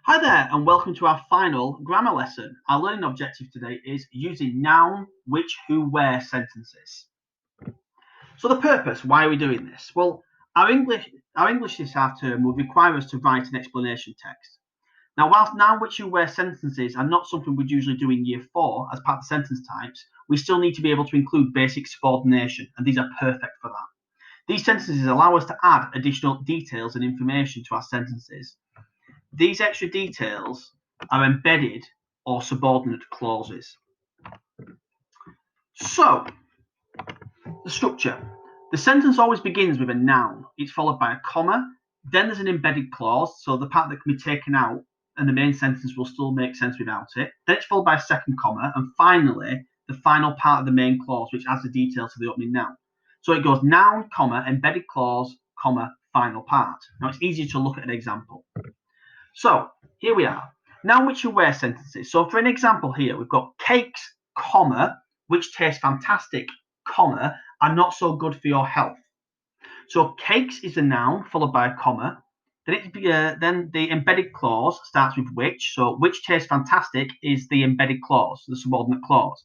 Hi there, and welcome to our final grammar lesson. Our learning objective today is using noun, which, who, where sentences. So the purpose, why are we doing this? Well, our English this half term will require us to write an explanation text. Now, whilst noun, which, who, where sentences are not something we'd usually do in year 4 as part of the sentence types, we still need to be able to include basic subordination, and these are perfect for that. These sentences allow us to add additional details and information to our sentences. These extra details are embedded or subordinate clauses. So, the structure. The sentence always begins with a noun. It's followed by a comma. Then there's an embedded clause, so the part that can be taken out and the main sentence will still make sense without it. Then it's followed by a second comma. And finally, the final part of the main clause, which adds the detail to the opening noun. So it goes noun, comma, embedded clause, comma, final part. Now it's easier to look at an example. So here we are. Noun, which, who, where sentences. So for an example here, we've got cakes, comma, which taste fantastic, comma, are not so good for your health. So cakes is a noun followed by a comma. Then the embedded clause starts with which. So which tastes fantastic is the embedded clause, the subordinate clause.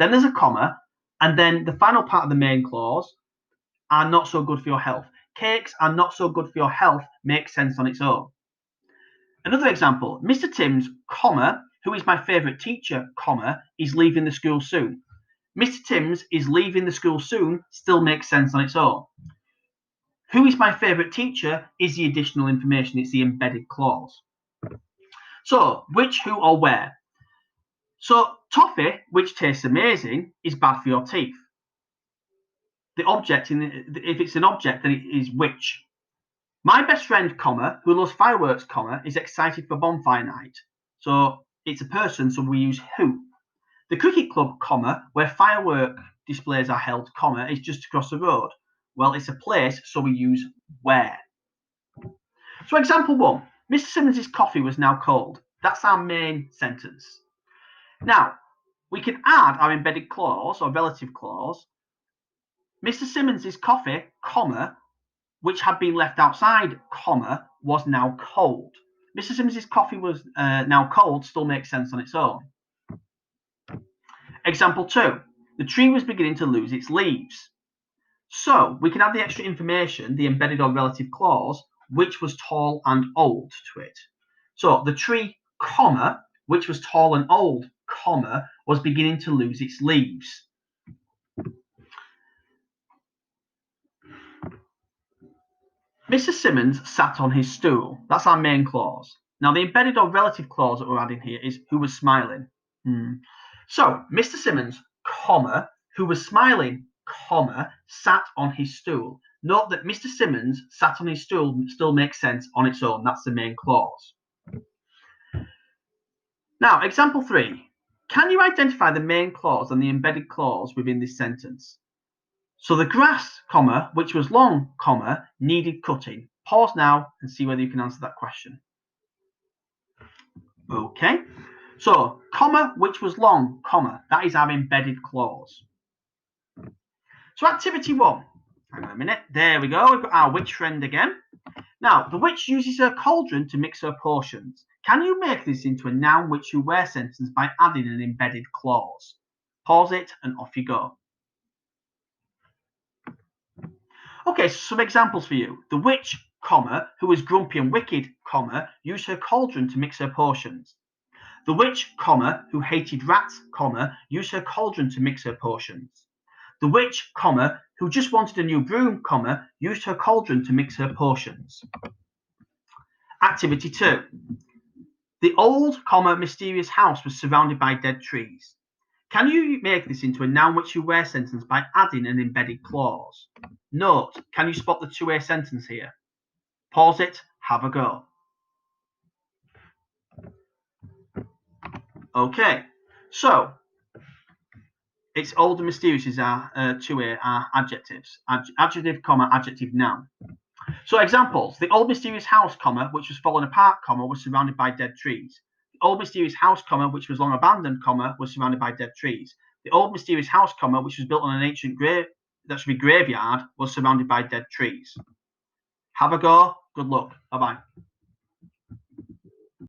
Then there's a comma, and then the final part of the main clause are not so good for your health. Cakes are not so good for your health makes sense on its own. Another example, Mr. Timms, comma, who is my favourite teacher, comma, is leaving the school soon. Mr. Timms is leaving the school soon still makes sense on its own. Who is my favourite teacher is the additional information. It's the embedded clause. So, which, who, or where? So, toffee, which tastes amazing, is bad for your teeth. The object, if it's an object, then it is which. My best friend, comma, who loves fireworks, comma, is excited for bonfire night. So it's a person, so we use who. The cricket club, comma, where firework displays are held, comma, is just across the road. Well, it's a place, so we use where. So example 1, Mr. Simmons's coffee was now cold. That's our main sentence. Now, we can add our embedded clause or relative clause. Mr. Simmons's coffee, comma, which had been left outside, comma, was now cold. Mr. Simmons's coffee was now cold still makes sense on its own. Example 2. The tree was beginning to lose its leaves. So we can add the extra information, the embedded or relative clause, which was tall and old to it. So the tree, comma, which was tall and old, comma, was beginning to lose its leaves. Mr. Simmons sat on his stool. That's our main clause. Now, the embedded or relative clause that we're adding here is who was smiling. So, Mr. Simmons, comma, who was smiling, comma, sat on his stool. Note that Mr. Simmons sat on his stool still makes sense on its own. That's the main clause. Now, example 3. Can you identify the main clause and the embedded clause within this sentence? So the grass, comma, which was long, comma, needed cutting. Pause now and see whether you can answer that question. Okay, so comma, which was long, comma, that is our embedded clause. So activity 1, hang on a minute, there we go, we've got our witch friend again. Now, the witch uses her cauldron to mix her potions. Can you make this into a noun, which, who, where sentence by adding an embedded clause? Pause it and off you go. Okay, so some examples for you. The witch, comma, who was grumpy and wicked, comma, used her cauldron to mix her potions. The witch, comma, who hated rats, comma, used her cauldron to mix her potions. The witch, comma, who just wanted a new broom, comma, used her cauldron to mix her potions. Activity 2. The old, comma, mysterious house was surrounded by dead trees. Can you make this into a noun, which, who, where sentence by adding an embedded clause? Note, can you spot the two-way sentence here? Pause it, have a go. Okay, so it's old and mysterious is our two-way adjectives. Adjective, comma, adjective, noun. So examples, the old mysterious house, comma, which was falling apart, comma, was surrounded by dead trees. The old mysterious house, comma, which was long abandoned, comma, was surrounded by dead trees. The old mysterious house, comma, which was built on an ancient graveyard, was surrounded by dead trees. Have a go. Good luck. Bye-bye.